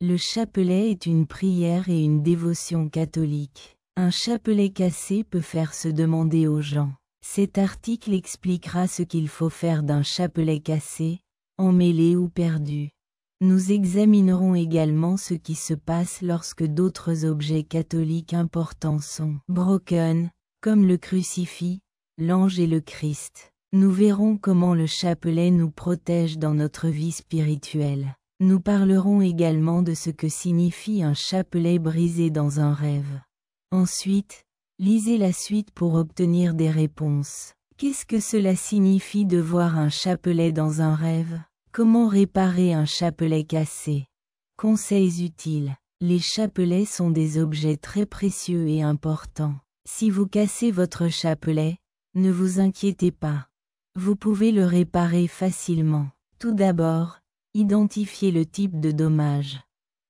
Le chapelet est une prière et une dévotion catholique. Un chapelet cassé peut faire se demander aux gens. Cet article expliquera ce qu'il faut faire d'un chapelet cassé, emmêlé ou perdu. Nous examinerons également ce qui se passe lorsque d'autres objets catholiques importants sont broken, comme le crucifix, l'ange et le Christ. Nous verrons comment le chapelet nous protège dans notre vie spirituelle. Nous parlerons également de ce que signifie un chapelet brisé dans un rêve. Ensuite, lisez la suite pour obtenir des réponses. Qu'est-ce que cela signifie de voir un chapelet dans un rêve? Comment réparer un chapelet cassé? Conseils utiles. Les chapelets sont des objets très précieux et importants. Si vous cassez votre chapelet, ne vous inquiétez pas. Vous pouvez le réparer facilement. Tout d'abord, identifiez le type de dommage.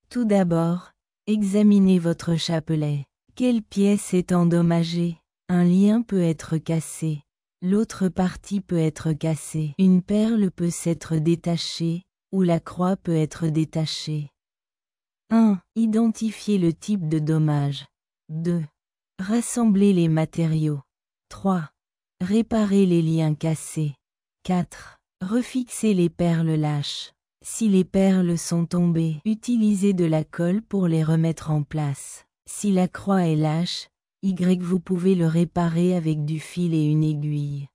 Tout d'abord, examinez votre chapelet. Quelle pièce est endommagée? Un lien peut être cassé. L'autre partie peut être cassée. Une perle peut s'être détachée, ou la croix peut être détachée. 1. Identifiez le type de dommage. 2. Rassemblez les matériaux. 3. Réparez les liens cassés. 4. Refixez les perles lâches. Si les perles sont tombées, utilisez de la colle pour les remettre en place. Si la croix est lâche, vous pouvez le réparer avec du fil et une aiguille.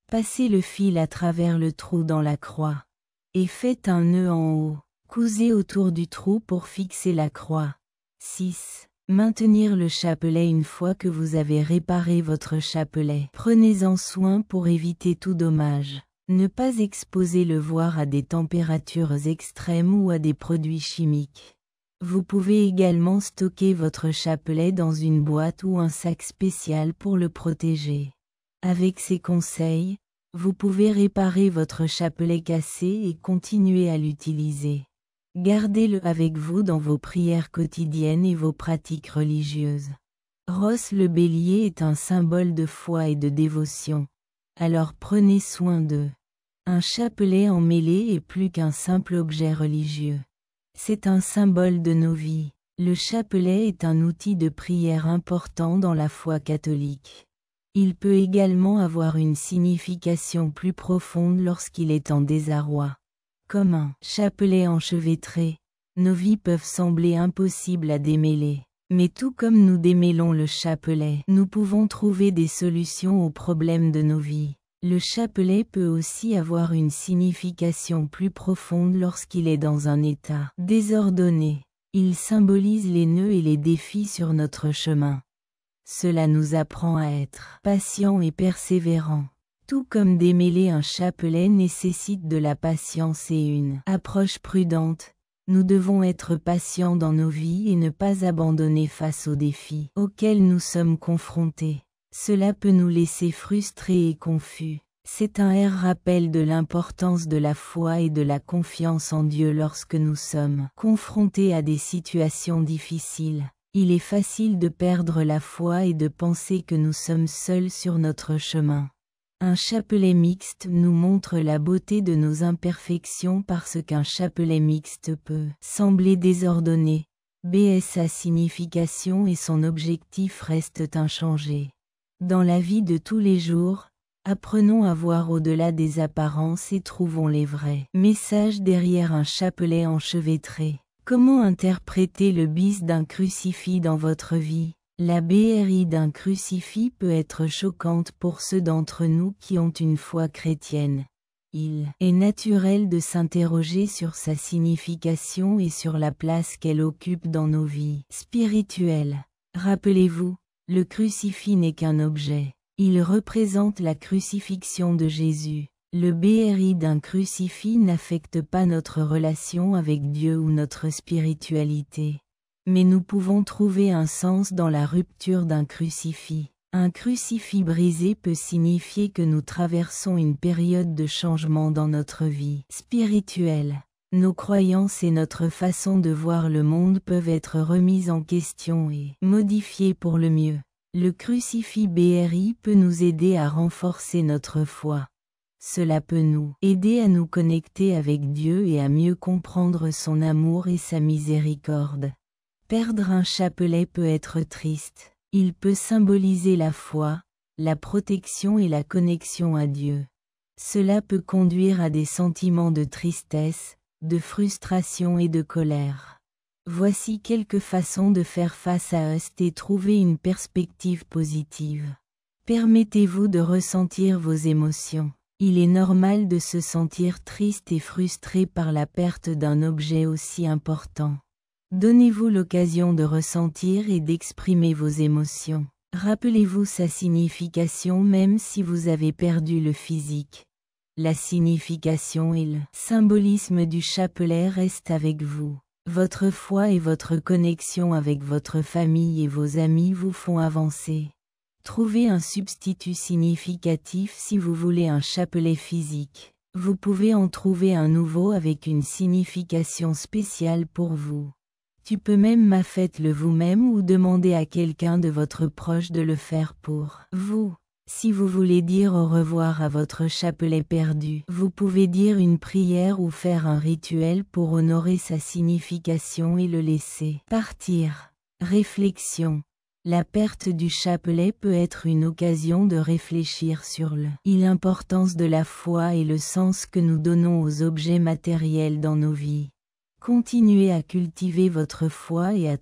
Passez le fil à travers le trou dans la croix. Et faites un nœud en haut. Cousez autour du trou pour fixer la croix. 6. Maintenir le chapelet une fois que vous avez réparé votre chapelet. Prenez-en soin pour éviter tout dommage. Ne pas exposer le voir à des températures extrêmes ou à des produits chimiques. Vous pouvez également stocker votre chapelet dans une boîte ou un sac spécial pour le protéger. Avec ces conseils, vous pouvez réparer votre chapelet cassé et continuer à l'utiliser. Gardez-le avec vous dans vos prières quotidiennes et vos pratiques religieuses. Ross le bélier est un symbole de foi et de dévotion. Alors prenez soin d'eux. Un chapelet emmêlé est plus qu'un simple objet religieux. C'est un symbole de nos vies. Le chapelet est un outil de prière important dans la foi catholique. Il peut également avoir une signification plus profonde lorsqu'il est en désarroi. Comme un chapelet enchevêtré, nos vies peuvent sembler impossibles à démêler. Mais tout comme nous démêlons le chapelet, nous pouvons trouver des solutions aux problèmes de nos vies. Le chapelet peut aussi avoir une signification plus profonde lorsqu'il est dans un état désordonné. Il symbolise les nœuds et les défis sur notre chemin. Cela nous apprend à être patients et persévérants. Tout comme démêler un chapelet nécessite de la patience et une approche prudente, nous devons être patients dans nos vies et ne pas abandonner face aux défis auxquels nous sommes confrontés. Cela peut nous laisser frustrés et confus. C'est un rappel de l'importance de la foi et de la confiance en Dieu lorsque nous sommes confrontés à des situations difficiles. Il est facile de perdre la foi et de penser que nous sommes seuls sur notre chemin. Un chapelet mixte nous montre la beauté de nos imperfections parce qu'un chapelet mixte peut sembler désordonné, mais sa signification et son objectif restent inchangés. Dans la vie de tous les jours, apprenons à voir au-delà des apparences et trouvons les vrais messages derrière un chapelet enchevêtré. Comment interpréter le bis d'un crucifix dans votre vie? La BRI d'un crucifix peut être choquante pour ceux d'entre nous qui ont une foi chrétienne. Il est naturel de s'interroger sur sa signification et sur la place qu'elle occupe dans nos vies spirituelles. Rappelez-vous, le crucifix n'est qu'un objet. Il représente la crucifixion de Jésus. Le BRI d'un crucifix n'affecte pas notre relation avec Dieu ou notre spiritualité. Mais nous pouvons trouver un sens dans la rupture d'un crucifix. Un crucifix brisé peut signifier que nous traversons une période de changement dans notre vie spirituelle. Nos croyances et notre façon de voir le monde peuvent être remises en question et modifiées pour le mieux. Le crucifix BRI peut nous aider à renforcer notre foi. Cela peut nous aider à nous connecter avec Dieu et à mieux comprendre son amour et sa miséricorde. Perdre un chapelet peut être triste. Il peut symboliser la foi, la protection et la connexion à Dieu. Cela peut conduire à des sentiments de tristesse, de frustration et de colère. Voici quelques façons de faire face à eux et trouver une perspective positive. Permettez-vous de ressentir vos émotions. Il est normal de se sentir triste et frustré par la perte d'un objet aussi important. Donnez-vous l'occasion de ressentir et d'exprimer vos émotions. Rappelez-vous sa signification même si vous avez perdu le physique. La signification et le symbolisme du chapelet restent avec vous. Votre foi et votre connexion avec votre famille et vos amis vous font avancer. Trouvez un substitut significatif si vous voulez un chapelet physique. Vous pouvez en trouver un nouveau avec une signification spéciale pour vous. Tu peux même faites-le vous-même ou demander à quelqu'un de votre proche de le faire pour vous. Si vous voulez dire au revoir à votre chapelet perdu, vous pouvez dire une prière ou faire un rituel pour honorer sa signification et le laisser partir. Réflexion. La perte du chapelet peut être une occasion de réfléchir sur l'importance de la foi et le sens que nous donnons aux objets matériels dans nos vies. Continuez à cultiver votre foi et à